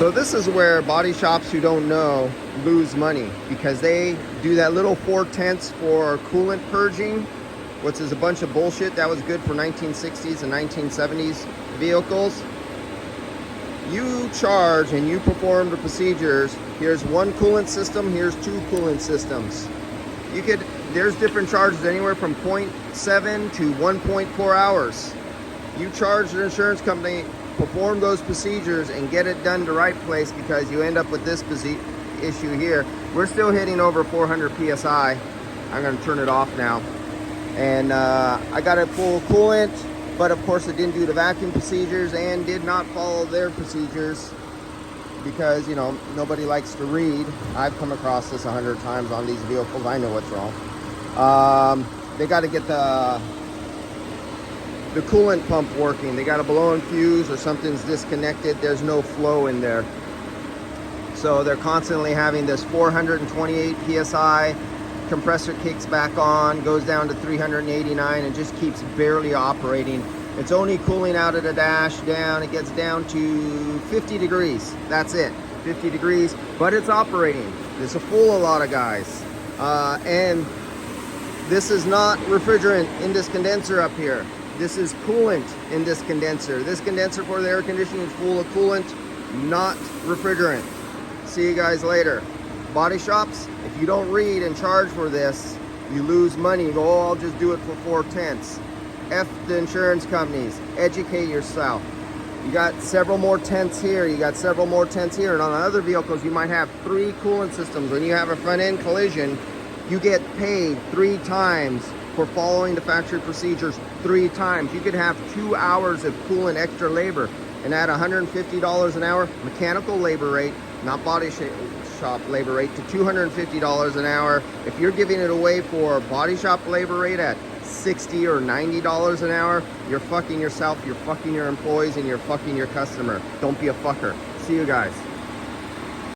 So this is where body shops who don't know lose money, because they do that little 4/10 for coolant purging, which is a bunch of bullshit that was good for 1960s and 1970s vehicles. You charge and you perform the procedures. Here's one coolant system, here's two coolant systems. There's different charges anywhere from 0.7 to 1.4 hours. You charge the insurance company, perform those procedures, and get it done the right place, because you end up with this issue here. We're still hitting over 400 psi. I'm going to turn it off now. And I got it full of coolant, but of course it didn't do the vacuum procedures and did not follow their procedures, because, you know, nobody likes to read. I've come across this 100 times on these vehicles. I know what's wrong. They got to get the coolant pump working. They got a blown fuse or something's disconnected. There's no flow in there. So they're constantly having this 428 psi. Compressor kicks back on, goes down to 389, and just keeps barely operating. It's only cooling out of the dash down. It gets down to 50 degrees. That's it, 50 degrees, but it's operating. This will fool a lot of guys. And this is not refrigerant in this condenser up here. This is coolant in this condenser. This condenser for the air conditioning is full of coolant, not refrigerant. See you guys later. Body shops, if you don't read and charge for this, you lose money. You go, oh, I'll just do it for 4/10. F the insurance companies. Educate yourself. You got several more tenths here. You got several more tenths here. And on other vehicles, you might have 3 coolant systems. When you have a front end collision, you get paid 3 times for following the factory procedures 3 times. You could have 2 hours of coolant extra labor, and at $150 an hour, mechanical labor rate, not body shop labor rate, to $250 an hour. If you're giving it away for body shop labor rate at $60 or $90 an hour, you're fucking yourself, you're fucking your employees, and you're fucking your customer. Don't be a fucker. See you guys.